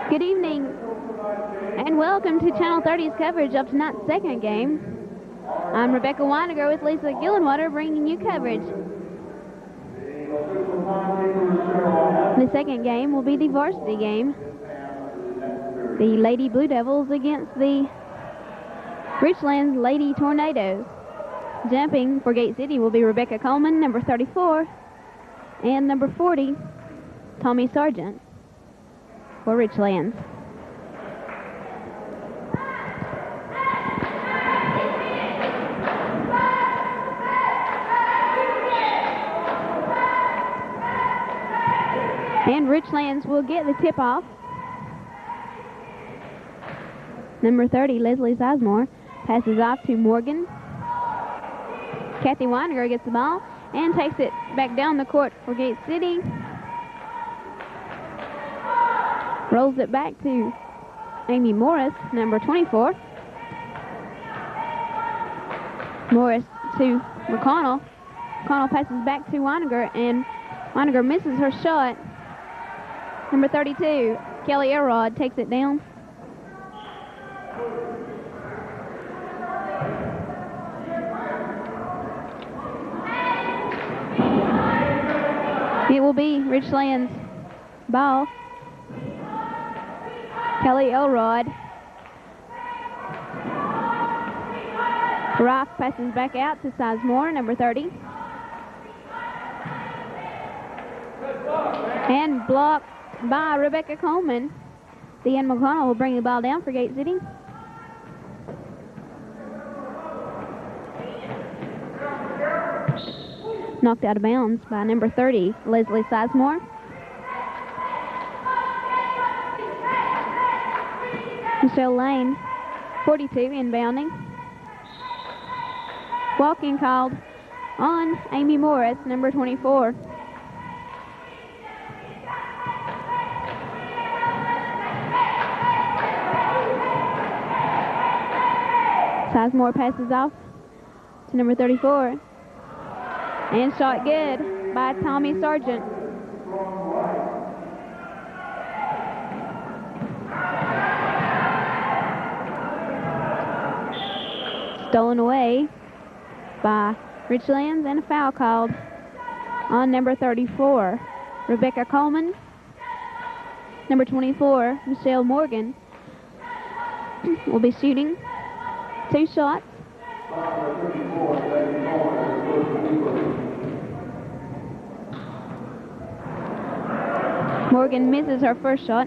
Good evening, and welcome to Channel 30's coverage of tonight's second game. I'm Rebecca Weiniger with Lisa Gillenwater bringing you coverage. The second game will be the varsity game. The Lady Blue Devils against the Richlands Lady Tornadoes. Jumping for Gate City will be Rebecca Coleman, number 34, and number 40, Tommy Sargent for Richlands. And Richlands will get the tip-off. Number 30, Leslie Sizemore, passes off to Morgan. Kathy Weiniger gets the ball and takes it back down the court for Gate City. Rolls it back to Amy Morris, number 24. Morris to McConnell. McConnell passes back to Weiniger, and Weiniger misses her shot. Number 32, Kelly Elrod, takes it down. It will be Richlands' ball. Kelly Elrod. Roth passes back out to Sizemore, number 30. And blocked by Rebecca Coleman. Deanne McConnell will bring the ball down for Gate City. Knocked out of bounds by number 30, Leslie Sizemore. Michelle Lane, 42, inbounding. Walking called on Amy Morris, number 24. Sizemore passes off to number 34. And shot good by Tommy Sargent. Stolen away by Richlands, and a foul called on number 34, Rebecca Coleman. Number 24, Michelle Morgan, will be shooting 2 shots. Morgan misses her first shot.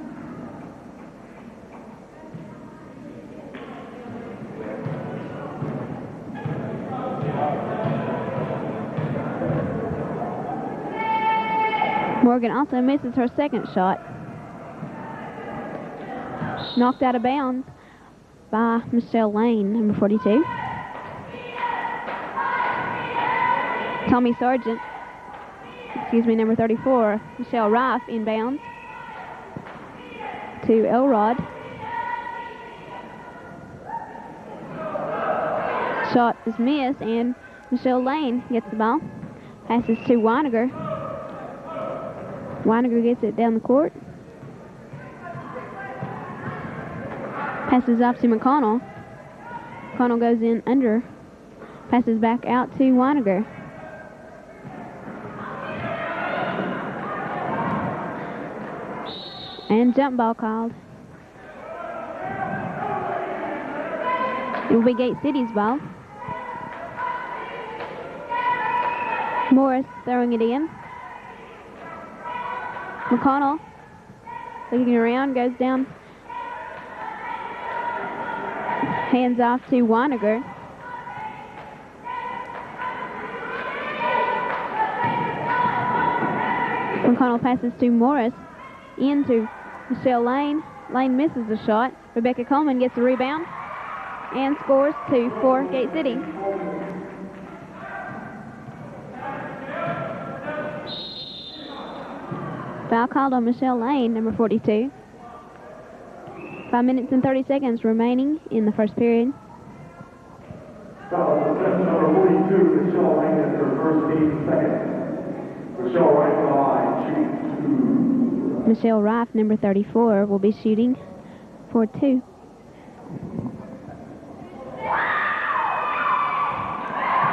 Morgan also misses her second shot. Knocked out of bounds by Michelle Lane, number 42. Tommy Sargent, number 34, Michelle Rife inbounds to Elrod. Shot is missed, and Michelle Lane gets the ball. Passes to Weiniger. Weiniger gets it down the court. Passes off to McConnell. McConnell goes in under. Passes back out to Weiniger. And jump ball called. It will be Gate City's ball. Morris throwing it in. McConnell looking around, goes down. Hands off to Weiniger. McConnell passes to Morris. Into Michelle Lane. Lane misses the shot. Rebecca Coleman gets the rebound and scores 2 for Gate City. Foul called on Michelle Lane, number 42. 5 minutes and 30 seconds remaining in the first period. Foul on number 42, Michelle Lane, at her first 8 seconds. Michelle right to the line, shooting 2. Michelle Rife, number 34, will be shooting for 2.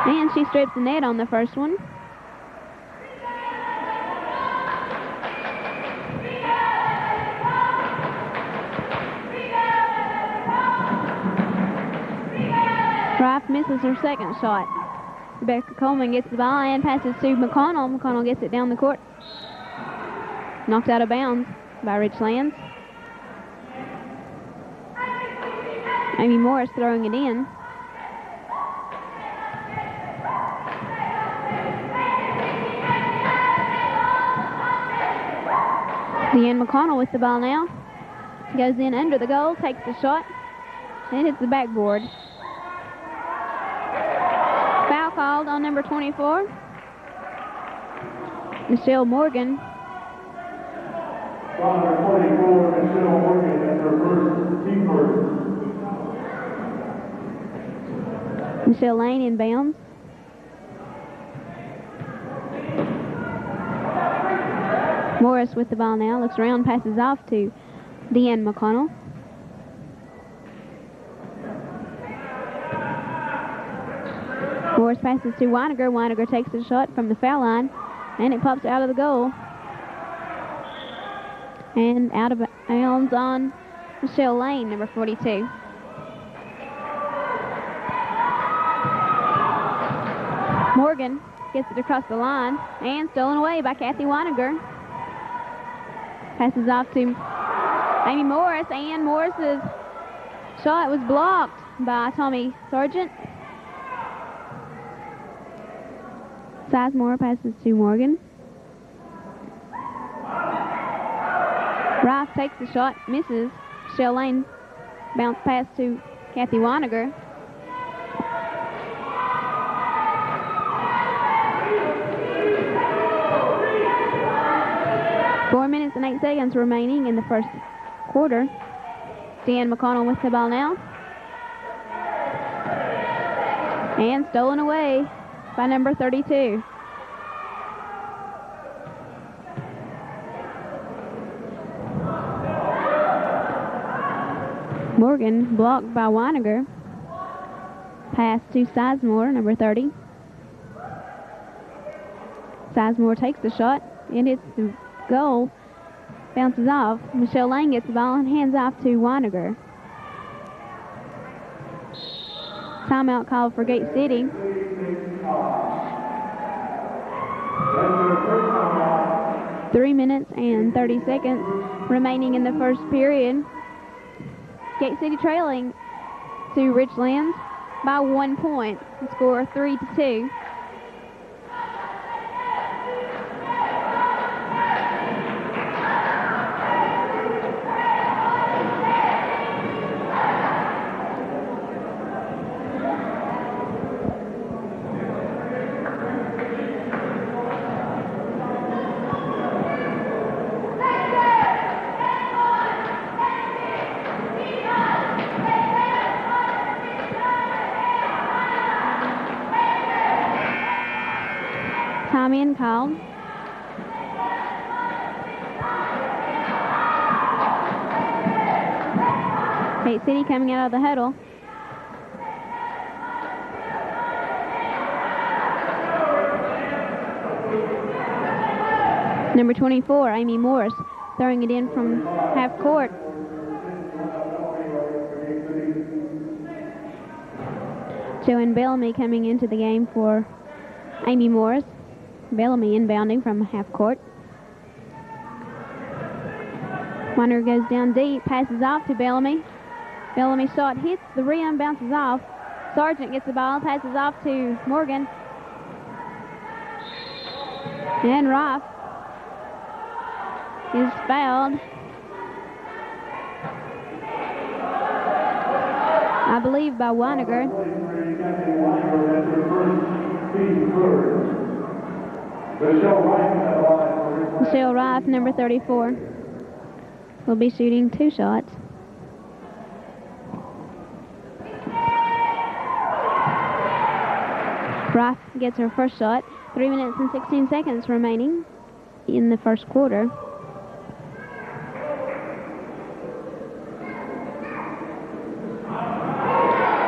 And she strips the net on the first one. Rife misses her second shot. Rebecca Coleman gets the ball and passes to McConnell. McConnell gets it down the court. Knocked out of bounds by Richlands. Amy Morris throwing it in. Deanne McConnell with the ball now. Goes in under the goal, takes the shot, and hits the backboard. Foul called on number 24. Michelle Morgan. Foul number 24, Michelle Morgan, at her first team first. Michelle Lane inbounds. Morris with the ball now, looks around, passes off to Deanne McConnell. Morris passes to Weiniger. Weiniger takes the shot from the foul line, and it pops out of the goal. And out of bounds on Michelle Lane, number 42. Morgan gets it across the line, and stolen away by Kathy Weiniger. Passes off to Amy Morris, and Morris's shot was blocked by Tommy Sargent. Sizemore passes to Morgan. Rife takes the shot, misses. Michelle Lane bounce pass to Kathy Weiniger. Four minutes and 8 seconds remaining in the first quarter. Deanne McConnell with the ball now. And stolen away by number 32. Morgan blocked by Weiniger. Pass to Sizemore, number 30. Sizemore takes the shot and hits the goal. Bounces off. Michelle Lane gets the ball and hands off to Weiniger. Timeout called for Gate City. Three minutes and 30 seconds remaining in the first period. Gate City trailing to Richlands by 1 point. The score 3-2. Timeout called. Kate City coming out of the huddle. Number 24, Amy Morris, throwing it in from half court. Joanne Bellamy coming into the game for Amy Morris. Bellamy inbounding from half court. Weiner goes down deep, passes off to Bellamy. Bellamy shot hits the rim, bounces off. Sargent gets the ball, passes off to Morgan. And Roth is fouled. I believe by Weiniger. Michelle Rife, number 34, will be shooting 2 shots. Rife gets her first shot. 3 minutes and 16 seconds remaining in the first quarter.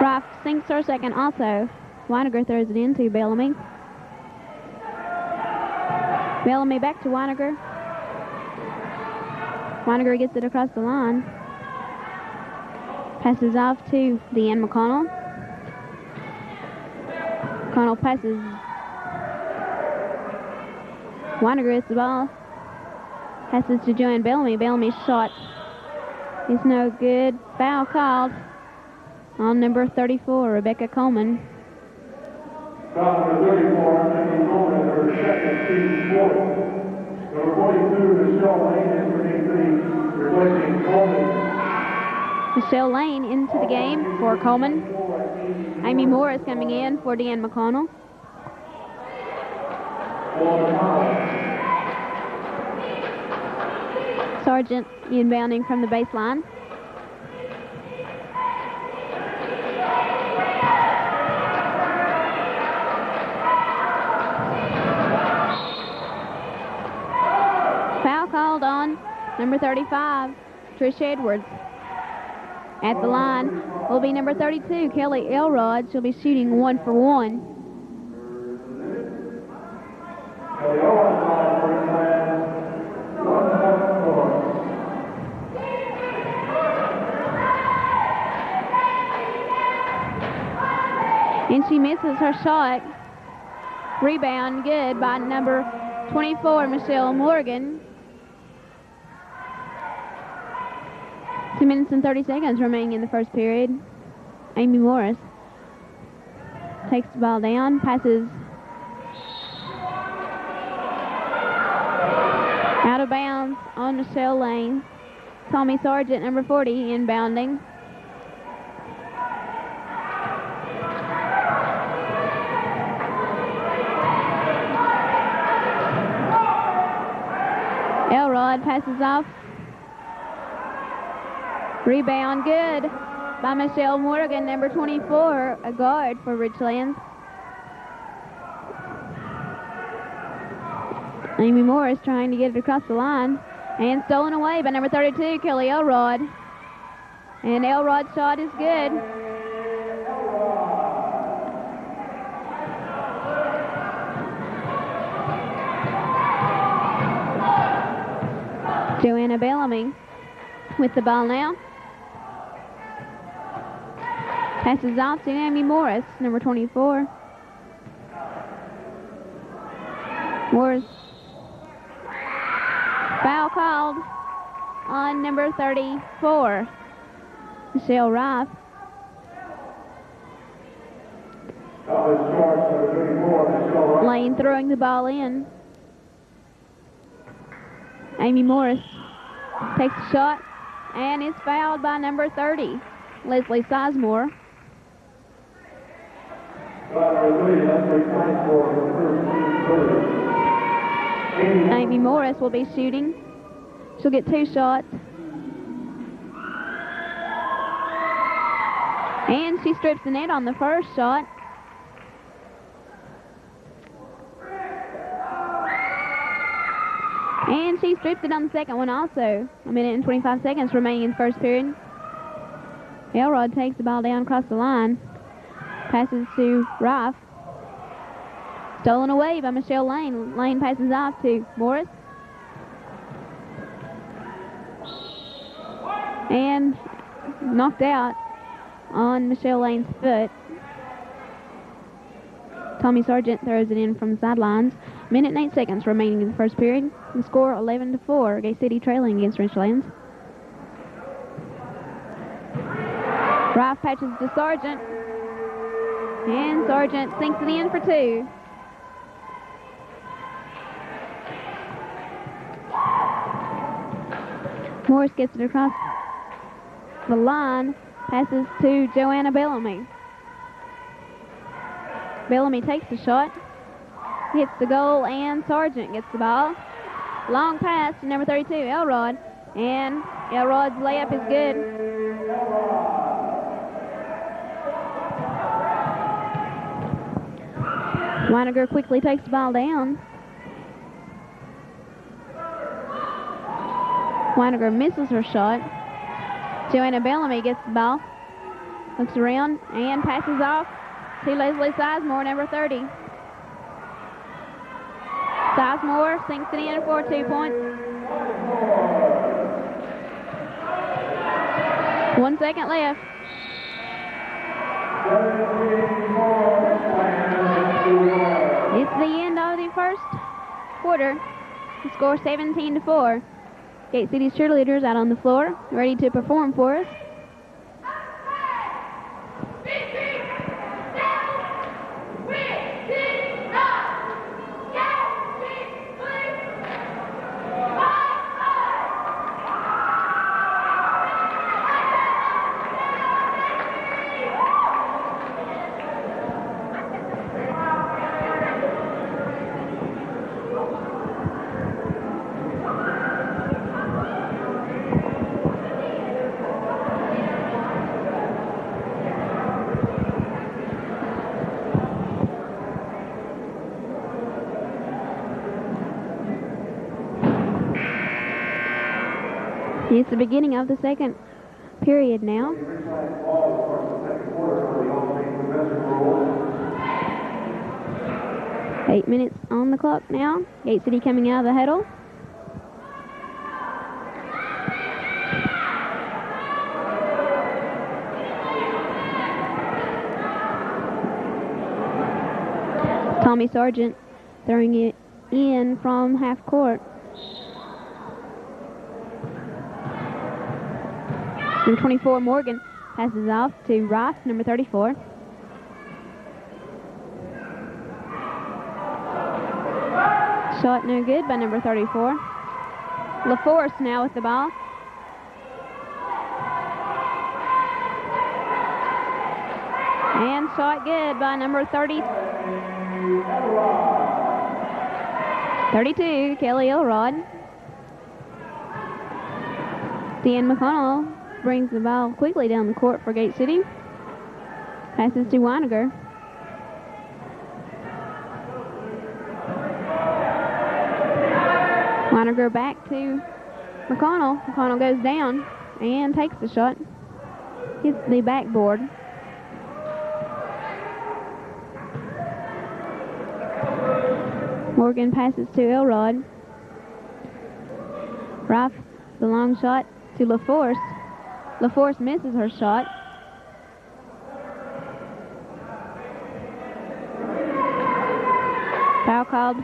Rife sinks her second also. Weiniger throws it in to Bellamy. Bellamy back to Weiniger. Weiniger gets it across the line. Passes off to Deanne McConnell. McConnell passes. Weiniger gets the ball. Passes to Joanne Bellamy. Bellamy's shot is no good. Foul called on number 34, Rebecca Coleman. Foul number 34, Rebecca Coleman, her second team fourth. Number 42, Michelle Lane, is replacing Coleman. Michelle Lane into the game for Coleman. Amy Morris coming in for Deanne McConnell. Sargent inbounding from the baseline. Foul called on number 35, Trish Edwards. At the line will be number 32, Kelly Elrod. She'll be shooting 1 for 1. And she misses her shot. Rebound good by number 24, Michelle Morgan. 2 minutes and 30 seconds remaining in the first period. Amy Morris takes the ball down, passes out of bounds on Michelle Lane. Tommy Sargent, number 40, inbounding. Elrod passes off. Rebound good by Michelle Morgan, number 24, a guard for Richlands. Amy Morris trying to get it across the line. And stolen away by number 32, Kelly Elrod. And Elrod's shot is good. Joanna Bellamy with the ball now. Passes off to Amy Morris, number 24. Morris. Foul called on number 34, Michelle Rife. Lane throwing the ball in. Amy Morris takes a shot and is fouled by number 30, Leslie Sizemore. Amy Morris will be shooting. She'll get 2 shots. And she strips the net on the first shot. And she strips it on the second one also. 1:25 remaining in the first period. Elrod takes the ball down across the line. Passes to Rife. Stolen away by Michelle Lane. Lane passes off to Morris. And knocked out on Michelle Lane's foot. Tommy Sargent throws it in from the sidelines. 1:08 remaining in the first period. The score 11-4. Gay City trailing against Richlands. Rife patches to Sargent. And Sargent sinks it in for two. Morris gets it across the line. Passes to Joanna Bellamy. Bellamy takes the shot. Hits the goal, and Sargent gets the ball. Long pass to number 32, Elrod. And Elrod's layup is good. Weiniger quickly takes the ball down. Weiniger misses her shot. Joanna Bellamy gets the ball. Looks around and passes off to Leslie Sizemore, number 30. Sizemore sinks it in for 2 points. 1 second left. It's the end of the first quarter. The score 17-4. Gate City's cheerleaders out on the floor, ready to perform for us. It's the beginning of the second period now. 8 minutes on the clock now. Gate City coming out of the huddle. Tommy Sargent throwing it in from half court. Number 24, Morgan, passes off to Rife, number 34. Shot no good by number 34. LaForce now with the ball. And shot good by number 32, Kelly Elrod. Dan McConnell brings the ball quickly down the court for Gate City. Passes to Weiniger. Weiniger back to McConnell. McConnell goes down and takes the shot. Hits the backboard. Morgan passes to Elrod. Rife, the long shot to LaForce. LaForce misses her shot. Foul called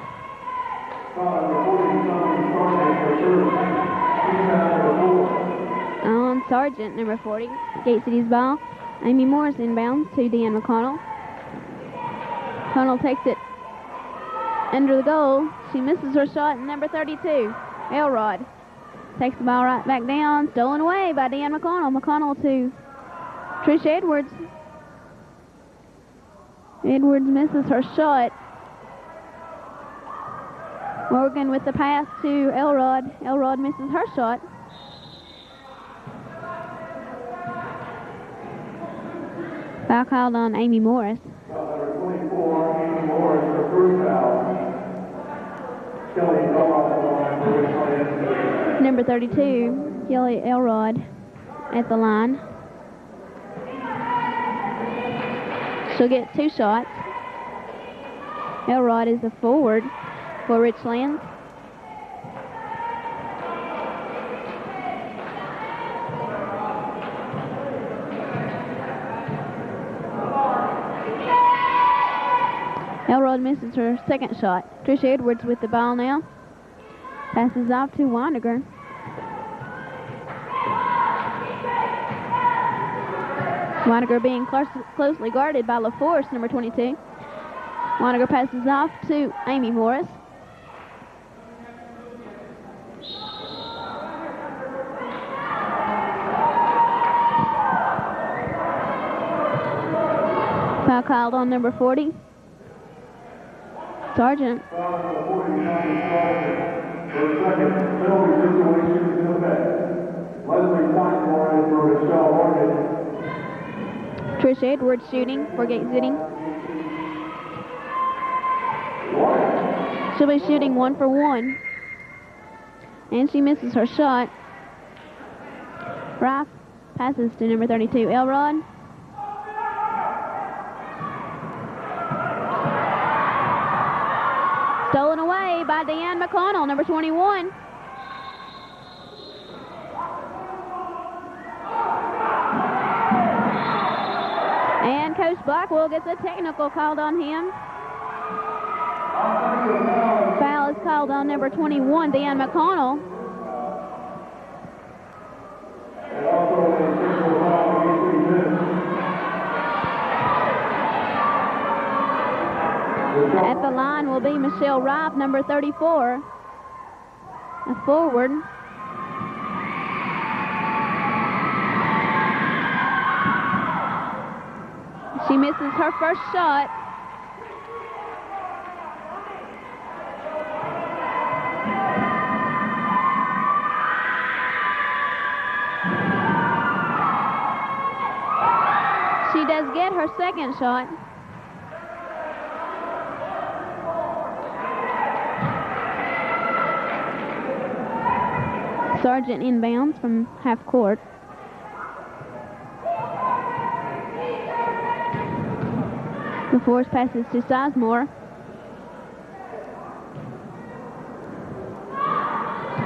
on Sargent, number 40. Gate City's ball. Amy Morris inbounds to Dan McConnell. McConnell takes it under the goal. She misses her shot, and number 32, Elrod, takes the ball right back down. Stolen away by Dan McConnell. McConnell to Trish Edwards. Edwards misses her shot. Morgan with the pass to Elrod. Elrod misses her shot. Foul called on Amy Morris. Number 24, Amy Morris, her first foul. Kelly Elrod on the line for number 32, Kelly Elrod, at the line. She'll get 2 shots. Elrod is a forward for Richlands. Elrod misses her second shot. Trisha Edwards with the ball now. Passes off to Weininger. Weininger being closely guarded by LaForce, number 22. Weininger passes off to Amy Morris. Foul called on number 40. Sargent. Trish Edwards shooting for Gate City. She'll be shooting 1 for 1. And she misses her shot. Rife passes to number 32, Elrod. Stolen away by Deanne McConnell, number 21. And Coach Blackwell gets a technical called on him. Foul is called on number 21, Deanne McConnell. At the line will be Michelle Rife, number 34, a forward. She misses her first shot. She does get her second shot. Sargent inbounds from half court. LaForce passes to Sizemore.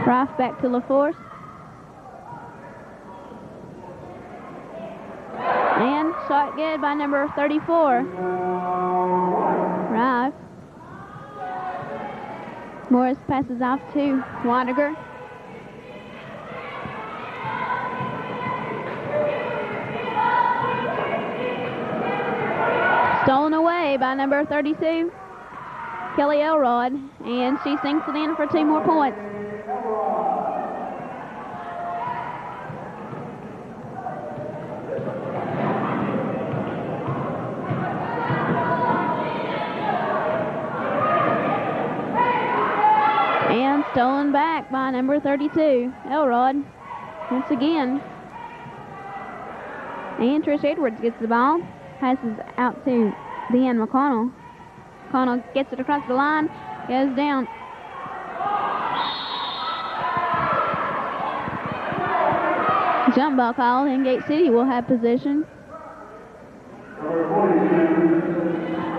Rife back to LaForce. And shot good by number 34. Rife. Morris passes off to Weininger. Stolen away by number 32, Kelly Elrod, and she sinks it in for 2 more points. And stolen back by number 32, Elrod, once again. And Trish Edwards gets the ball. Passes out to Deanne McConnell. McConnell gets it across the line, goes down. Jump ball called, and Gate City will have possession.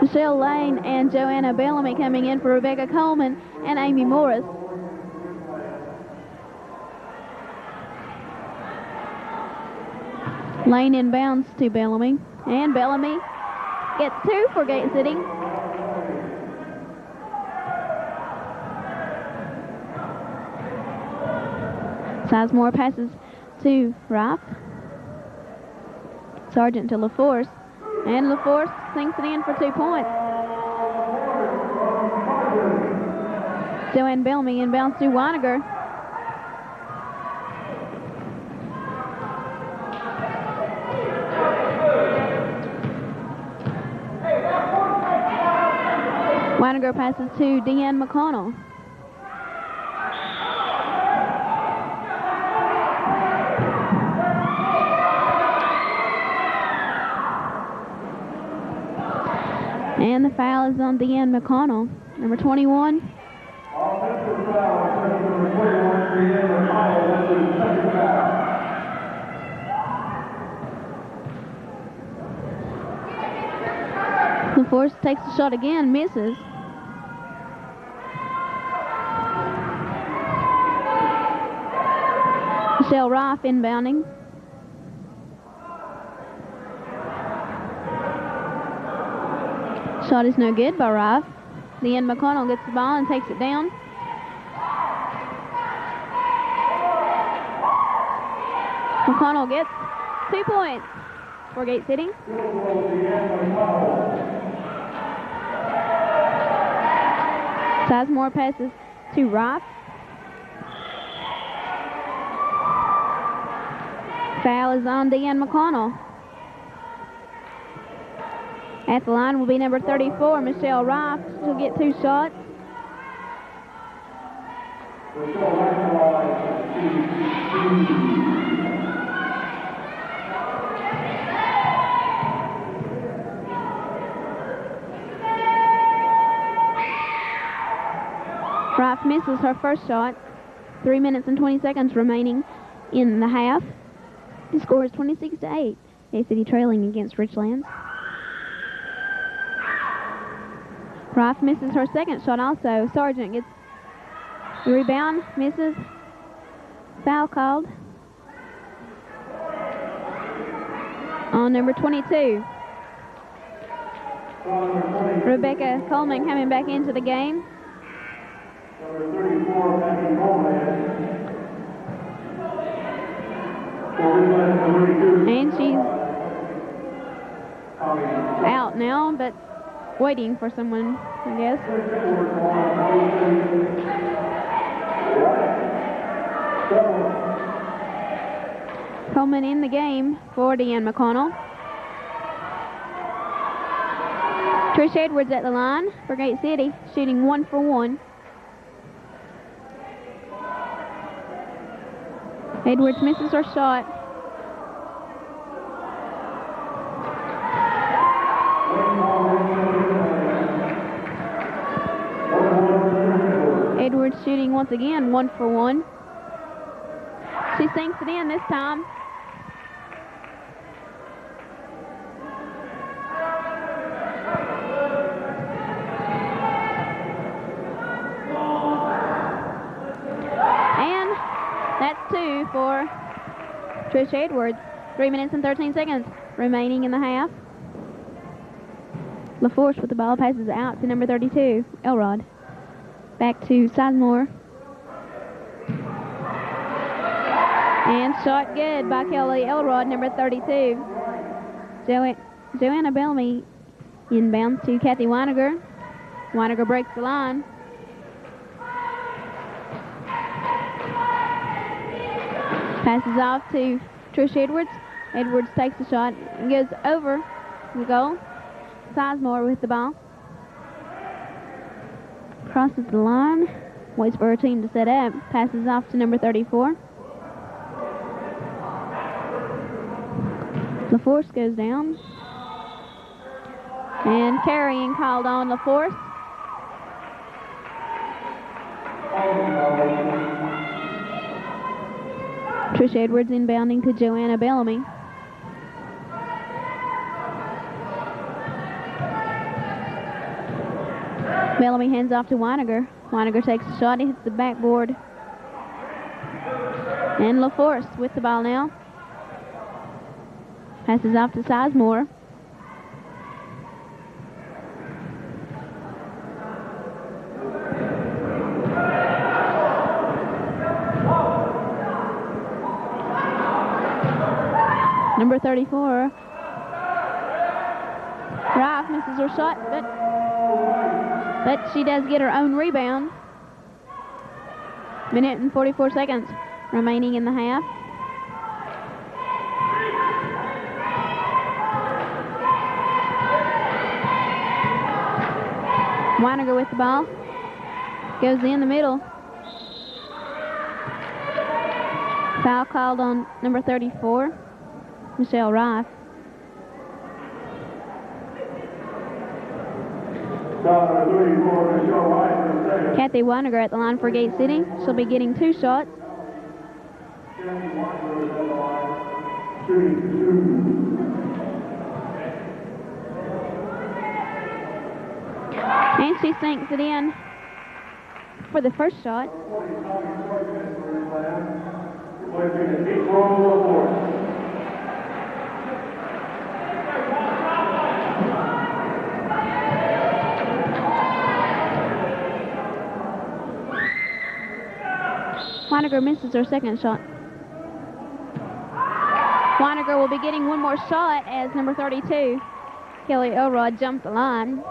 Michelle Lane and Joanna Bellamy coming in for Rebecca Coleman and Amy Morris. Lane inbounds to Bellamy. And Bellamy gets 2 for Gate City. Sizemore passes to Rife. Sargent to LaForce. And LaForce sinks it in for 2 points. Joanne Bellamy inbounds to Weininger. Weininger passes to Deanne McConnell. And the foul is on Deanne McConnell, number 21. Offensive foul, number 21, Marianne McConnell, that's his second foul. LaForce takes the shot again, misses. Michelle Rife inbounding. Shot is no good by Rife. Leanne McConnell gets the ball and takes it down. McConnell gets 2 points for Gate City. Sizemore passes to Rife. Foul is on Deanne McConnell. At the line will be number 34, Michelle Rife. She'll get 2 shots. Rife misses her first shot. 3 minutes and 20 seconds remaining in the half. The score is 26-8. Gate City trailing against Richlands. Rife misses her second shot also. Sargent gets the rebound, misses. Foul called on number 22. Rebecca Coleman coming back into the game. Number 34, Maggie Coleman. And she's out now, but waiting for someone, I guess. Coleman in the game for Deanne McConnell. Trish Edwards at the line for Gate City, shooting 1 for 1. Edwards misses her shot. Edwards shooting once again, 1 for 1. She sinks it in this time. And that's 2 for Trish Edwards. 3 minutes and 13 seconds remaining in the half. LaForce with the ball passes out to number 32, Elrod. Back to Sizemore. And shot good by Kelly Elrod, number 32. Joanna Bellamy inbounds to Kathy Weiniger. Weiniger breaks the line. Passes off to Trish Edwards. Edwards takes the shot and goes over the goal. Sizemore with the ball. Crosses the line. Waits for her team to set up. Passes off to number 34. LaForce goes down. And carrying called on LaForce. Trish Edwards inbounding to Joanna Bellamy. Bellamy hands off to Weiniger. Weiniger takes a shot. He hits the backboard. And LaForce with the ball now. Passes off to Sizemore. Number 34. Rife misses her shot, but she does get her own rebound. Minute and 44 seconds remaining in the half. Weiniger with the ball. Goes in the middle. Foul called on number 34, Michelle Rife. Kathy Weiniger at the line for Gate City. She'll be getting 2 shots. And she sinks it in for the first shot. Weiniger misses her second shot. Weiniger will be getting one more shot as number 32, Kelly Elrod, jumped the line.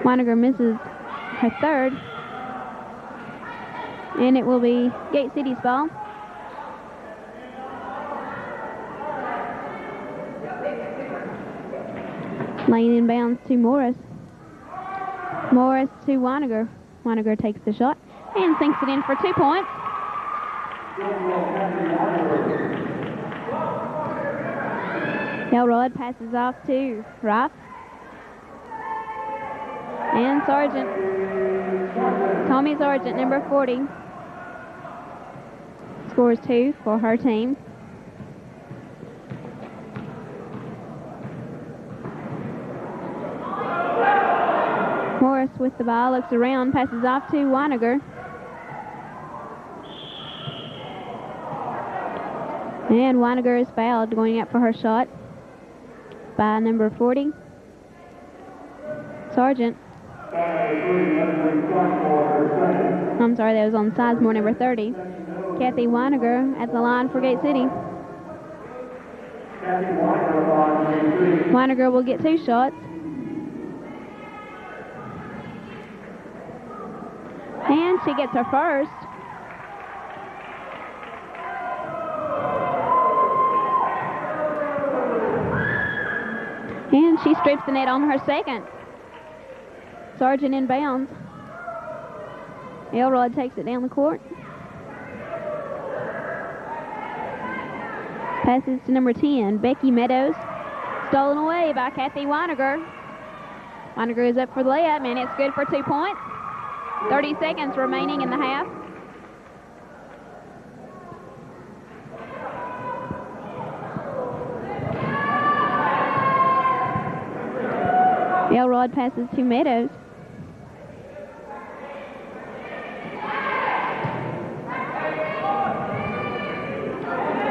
Weiniger misses her third, and it will be Gate City's ball. Lane inbounds to Morris. Morris to Weiniger. Weiniger takes the shot and sinks it in for 2 points. Elrod passes off to Ruff. And Sargent. Tommy Sargent, number 40, scores 2 for her team. Morris with the ball, looks around, passes off to Weiniger. And Weiniger is fouled, going up for her shot by number 40, Sargent. I'm sorry, that was on Sizemore, number 30. Kathy Weiniger at the line for Gate City. Weiniger will get 2 shots. And she gets her first. And she strips the net on her second. Sargent inbounds. Elrod takes it down the court. Passes to number 10, Becky Meadows. Stolen away by Kathy Weiniger. Weiniger is up for the layup, and it's good for 2 points. 30 seconds remaining in the half. Elrod passes to Meadows.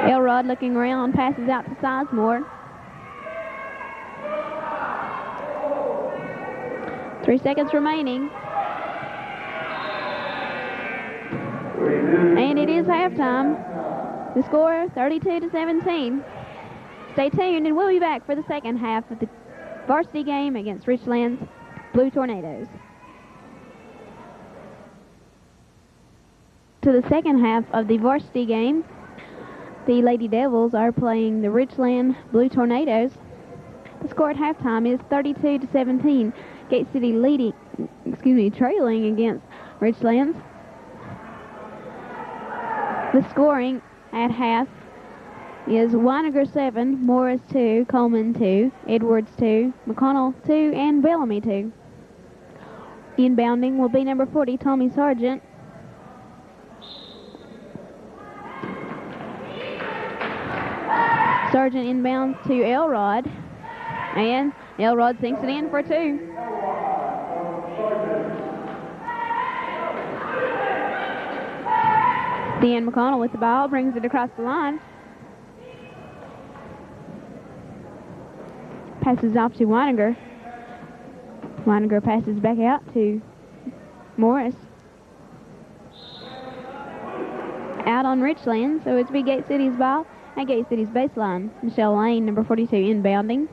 Elrod looking around, passes out to Sizemore. 3 seconds remaining. And it is halftime. The score, 32-17. Stay tuned, and we'll be back for the second half of the varsity game against Richlands Blue Tornadoes. To the second half of the varsity game, the Lady Devils are playing the Richland Blue Tornadoes. The score at halftime is 32-17. Gate City trailing against Richlands. The scoring at half is Weiniger 7, Morris 2, Coleman 2, Edwards 2, McConnell 2, and Bellamy 2. Inbounding will be number 40, Tommy Sargent. Sargent inbounds to Elrod, and Elrod sinks it in for 2. Dan McConnell with the ball, brings it across the line. Passes off to Weiniger. Weiniger passes back out to Morris. Out on Richlands, so it's be Gate City's ball at Gate City's baseline. Michelle Lane, number 42, inbounding.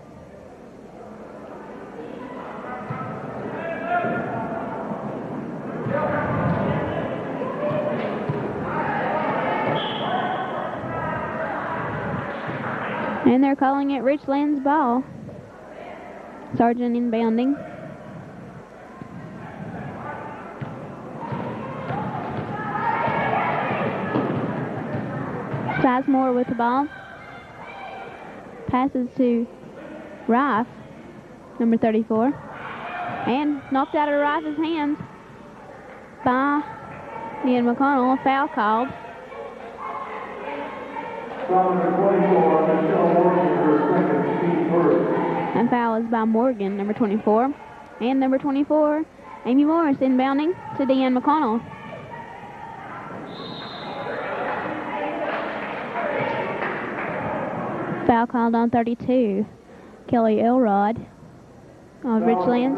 And they're calling it Richlands' ball. Sargent inbounding. Sizemore with the ball. Passes to Rife, number 34. And knocked out of Rice's hands by Ian McConnell. A foul called. And foul is by Morgan, number 24. And number 24, Amy Morris inbounding to Deanne McConnell. Foul called on 32, Kelly Elrod of Richlands.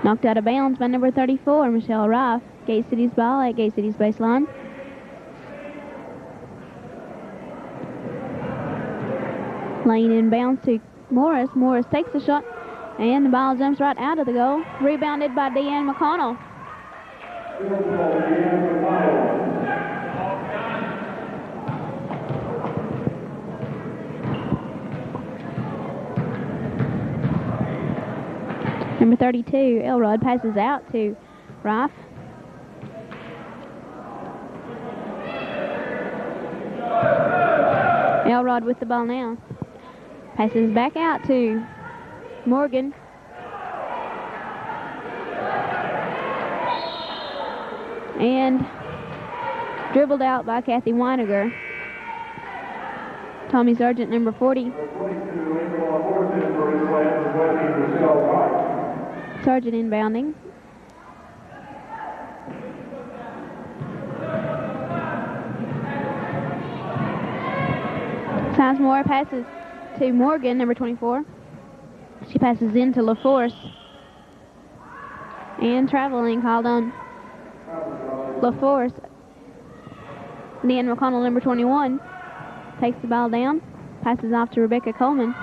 Knocked out of bounds by number 34, Michelle Rife. Gate City's ball at Gate City's baseline. Lane inbounds to Morris. Morris takes the shot, and the ball jumps right out of the goal. Rebounded by Deanne McConnell. Number 32, Elrod, passes out to Rife. Elrod with the ball now. Passes back out to Morgan. And dribbled out by Kathy Weiniger. Tommy Sargent, number 40. Sargent inbounding. Sizemore passes to Morgan, number 24. She passes in to LaForce. And traveling called on LaForce. Deanne McConnell, number 21, takes the ball down, passes off to Rebecca Coleman.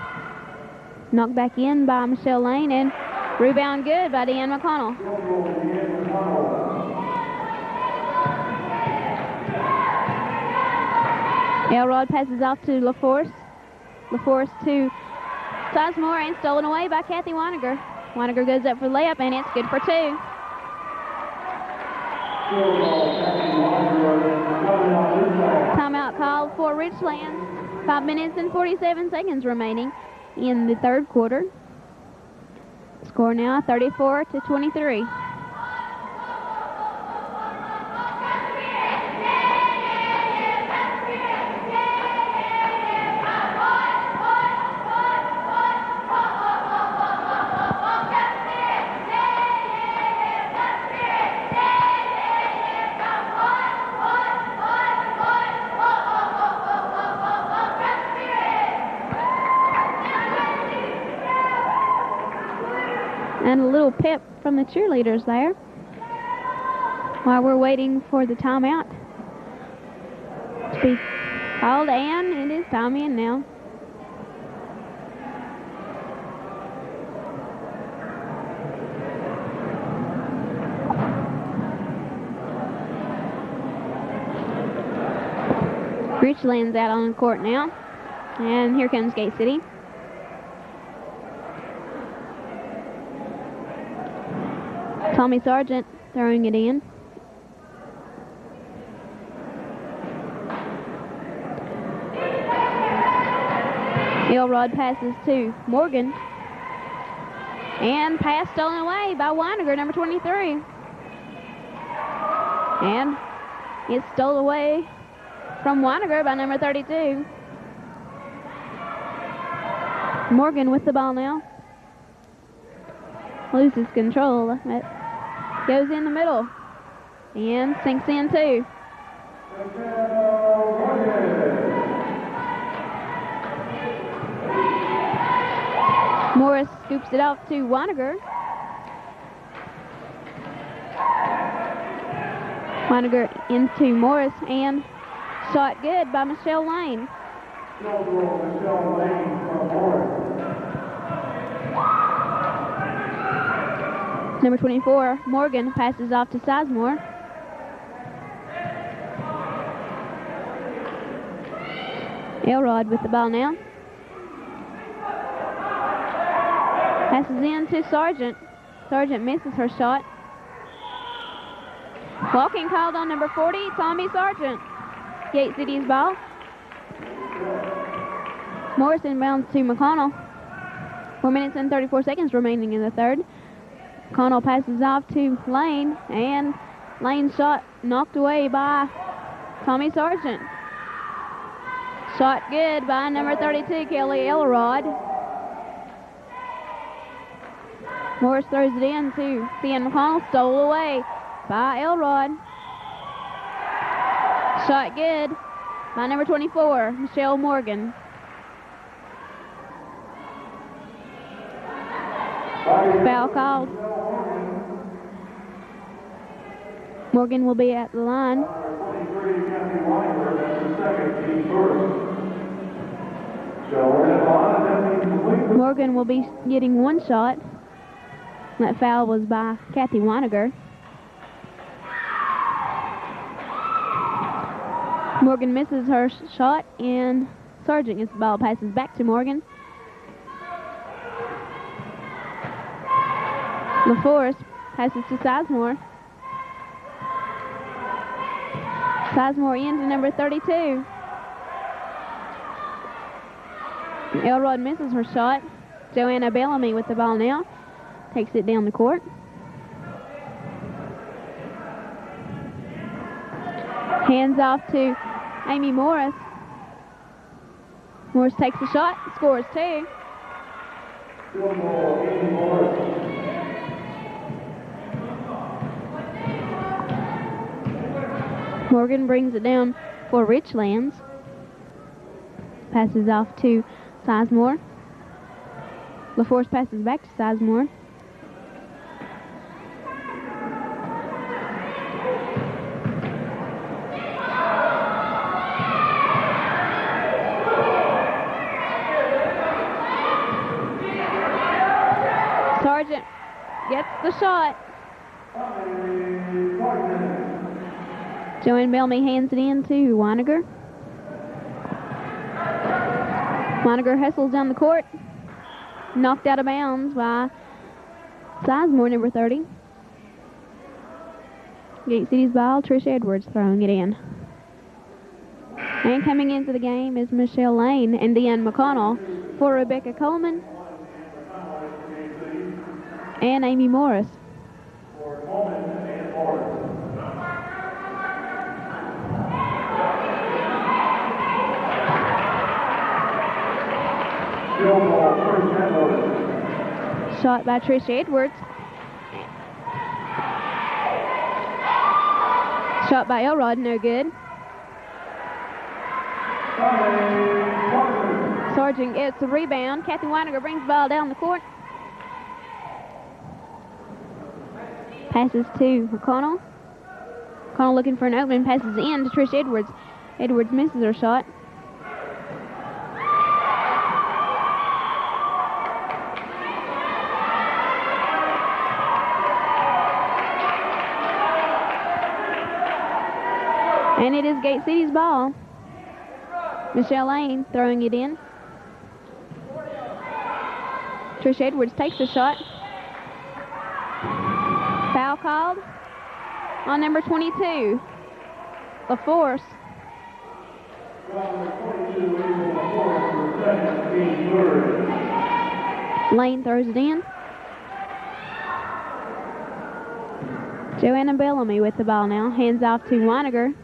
Knocked back in by Michelle Lane, and rebound good by Deanne McConnell. Elrod passes off to LaForce. LaForce to Sizemore, and stolen away by Kathy Weiniger. Weiniger goes up for the layup, and it's good for two. Timeout called for Richlands. 5 minutes and 47 seconds remaining in the third quarter. Score now 34-23. And a little pep from the cheerleaders there while we're waiting for the timeout to be called, and it is time in now. Richlands out on the court now, and here comes Gate City. Tommy Sargent throwing it in. Elrod passes to Morgan. And pass stolen away by Weiniger, number 23. And it's stolen away from Weiniger by number 32. Morgan with the ball now. Loses control. Goes in the middle and sinks in too. Morris scoops it off to Weiniger. Weiniger into Morris, and shot good by Michelle Lane. Number 24, Morgan, passes off to Sizemore. Elrod with the ball now. Passes in to Sargent. Sargent misses her shot. Walking called on number 40, Tommy Sargent. Gate City's ball. Morris inbounds to McConnell. 4 minutes and 34 seconds remaining in the third. McConnell passes off to Lane, and Lane's shot knocked away by Tommy Sargent. Shot good by number 32, Kelly Elrod. Morris throws it in to Thean McConnell, stole away by Elrod. Shot good by number 24, Michelle Morgan. Foul called. Morgan will be at the line. Morgan will be getting one shot. That foul was by Kathy Weiniger. Morgan misses her shot, and Sargent gets the ball, passes back to Morgan. LaForest passes to Sizemore. Sizemore into number 32. Elrod misses her shot. Joanna Bellamy with the ball now. Takes it down the court. Hands off to Amy Morris. Morris takes the shot, scores two. Morgan brings it down for Richlands. Passes off to Sizemore. LaForce passes back to Sizemore. Sargent gets the shot. Joanne Bellamy hands it in to Weiniger. Weiniger hustles down the court. Knocked out of bounds by Sizemore, number 30. Gate City's ball, Trish Edwards throwing it in. And coming into the game is Michelle Lane and Deanne McConnell for Rebecca Coleman and Amy Morris. Shot by Trish Edwards. Shot by Elrod, no good. Sargent gets the rebound. Kathy Weiniger brings the ball down the court. Passes to McConnell. McConnell looking for an opening, passes in to Trish Edwards. Edwards misses her shot. And it is Gate City's ball. Michelle Lane throwing it in. Trish Edwards takes the shot. Foul called on number 22, LaForce. Lane throws it in. Joanna Bellamy with the ball now. Hands off to Weiniger.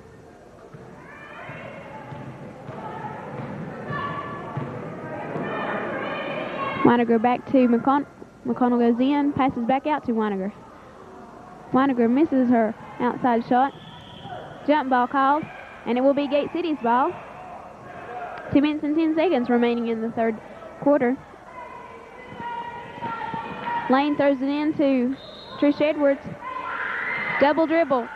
Weiniger back to McConnell. McConnell goes in, passes back out to Weiniger. Weiniger misses her outside shot. Jump ball called, and it will be Gate City's ball. 2 minutes and 10 seconds remaining in the third quarter. Lane throws it in to Trish Edwards. Double dribble.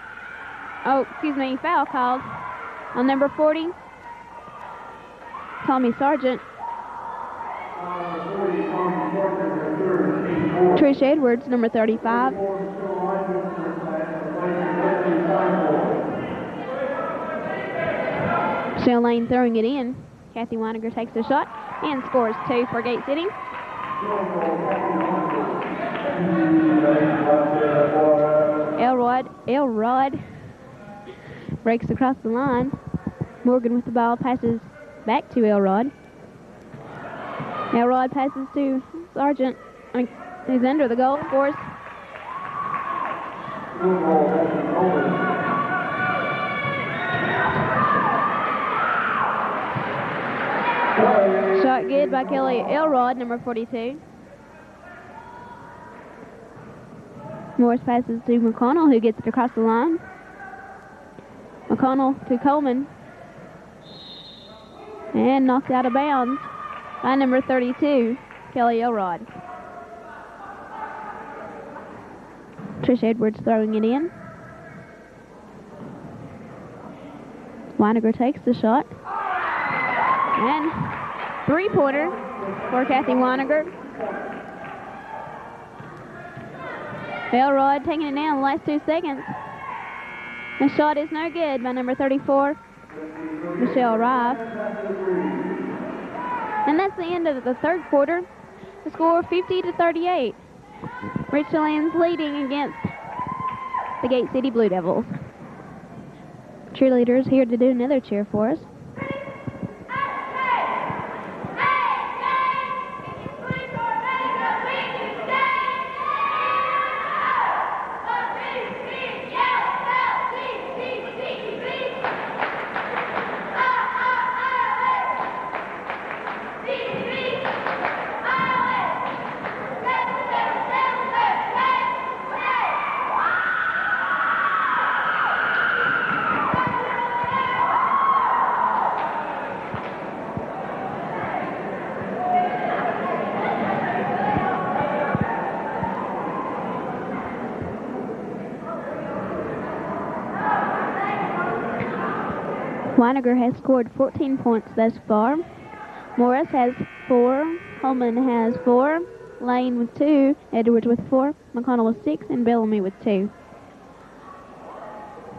Oh, excuse me, foul called on number 40, Tommy Sargent. Trish Edwards, number 35. Michelle Lane throwing it in. Kathy Weiniger takes the shot and scores two for Gate City. Elrod breaks across the line. Morgan with the ball passes back to Elrod. Elrod passes to Sargent, who's under the goal, of course. Shot good by Kelly Elrod, number 42. Morris passes to McConnell, who gets it across the line. McConnell to Coleman. And knocked out of bounds by number 32, Kelly Elrod. Trish Edwards throwing it in. Weiniger takes the shot. And three-pointer for Kathy Weiniger. Elrod taking it down the last 2 seconds. The shot is no good by number 34, Michelle Rife. And that's the end of the third quarter. The score 50-38. Richlands leading against the Gate City Blue Devils. Cheerleaders here to do another cheer for us. Weiniger has scored 14 points thus far. Morris has 4, Holman has 4, Lane with 2, Edwards with 4, McConnell with 6, and Bellamy with 2.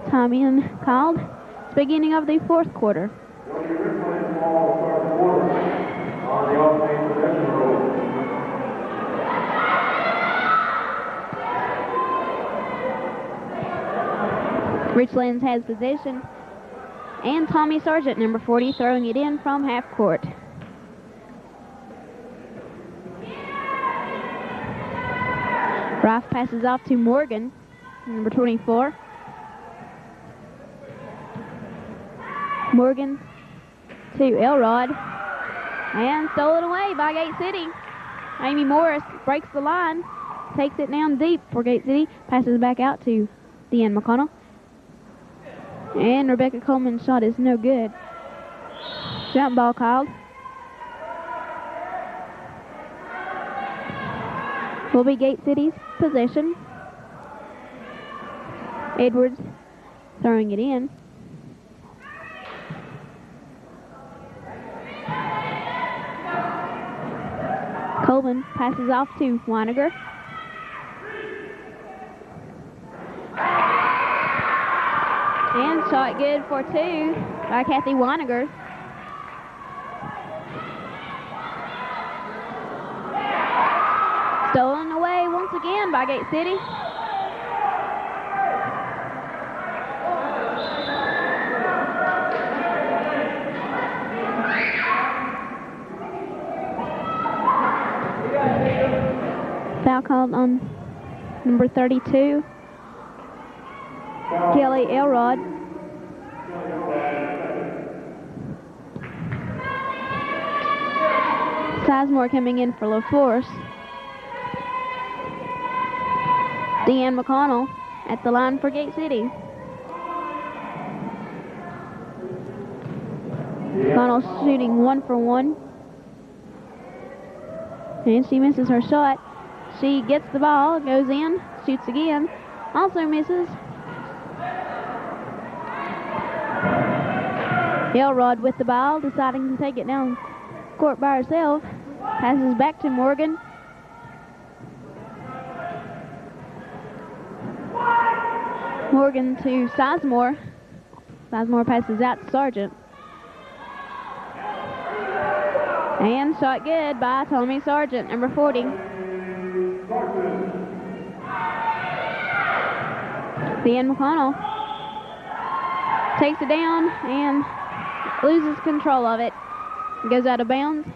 Time in called. It's beginning of the fourth quarter. Richlands has possession. And Tommy Sargent, number 40, throwing it in from half court. Rife passes off to Morgan, number 24. Morgan to Elrod. And stolen away by Gate City. Amy Morris breaks the line, takes it down deep for Gate City, passes back out to Deanne McConnell. And Rebecca Coleman's shot is no good. Jump ball called. Will be Gate City's possession. Edwards throwing it in. Coleman passes off to Weiniger. And shot good for 2 by Kathy Weiniger. Stolen away once again by Gate City. Foul called on number 32. Kelly Elrod. Sizemore coming in for LaForce. Deanne McConnell at the line for Gate City. McConnell shooting 1 for 1. And she misses her shot. She gets the ball, goes in, shoots again, also misses. Elrod with the ball, deciding to take it down court by herself. Passes back to Morgan. Morgan to Sizemore. Sizemore passes out to Sargent. And shot good by Tommy Sargent, number 40. Deanne McConnell takes it down and loses control of it. It goes out of bounds,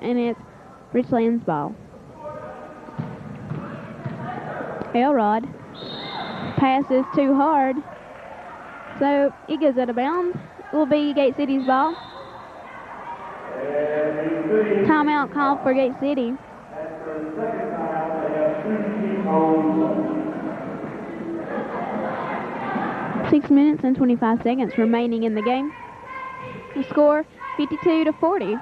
and it's Richlands ball. Elrod passes too hard, so it goes out of bounds. It will be Gate City's ball. Timeout called for Gate City. 6 minutes and 25 seconds remaining in the game. The score 52-40.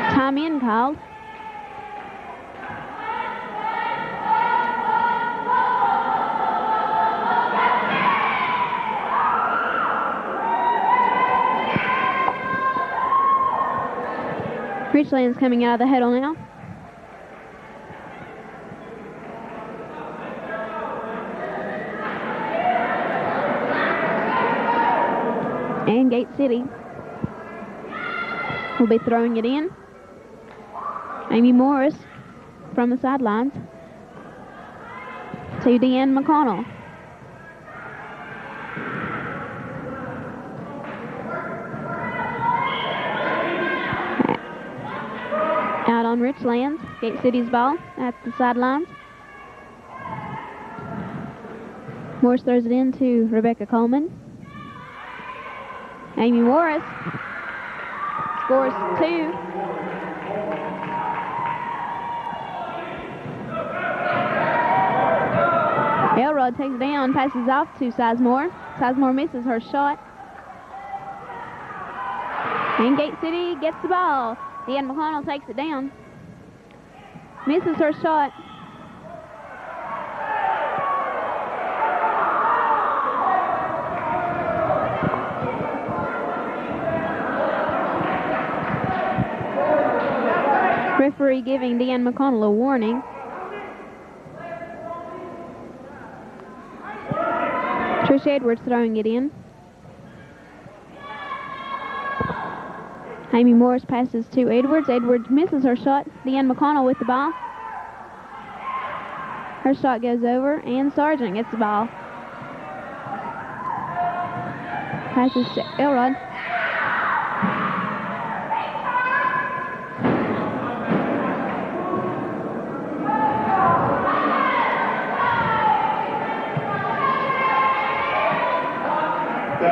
Time in called. Richlands coming out of the huddle now. And Gate City will be throwing it in. Amy Morris from the sidelines to Deanne McConnell. Out on Richlands, Gate City's ball at the sidelines. Morris throws it in to Rebecca Coleman. Amy Morris scores 2. Elrod takes it down, passes off to Sizemore. Sizemore misses her shot. And Gate City gets the ball. Deanne McConnell takes it down. Misses her shot. Referee giving Deanne McConnell a warning. Trish Edwards throwing it in. Amy Morris passes to Edwards. Edwards misses her shot. Deanne McConnell with the ball. Her shot goes over, and Sargent gets the ball. Passes to Elrod.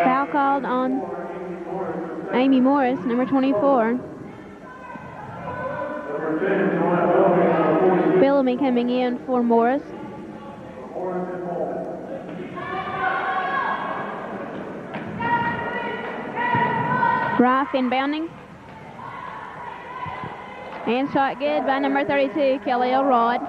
Foul called on Amy Morris, number 24. Bellamy coming in for Morris. Rife inbounding. And shot good by number 32, Kelly Elrod.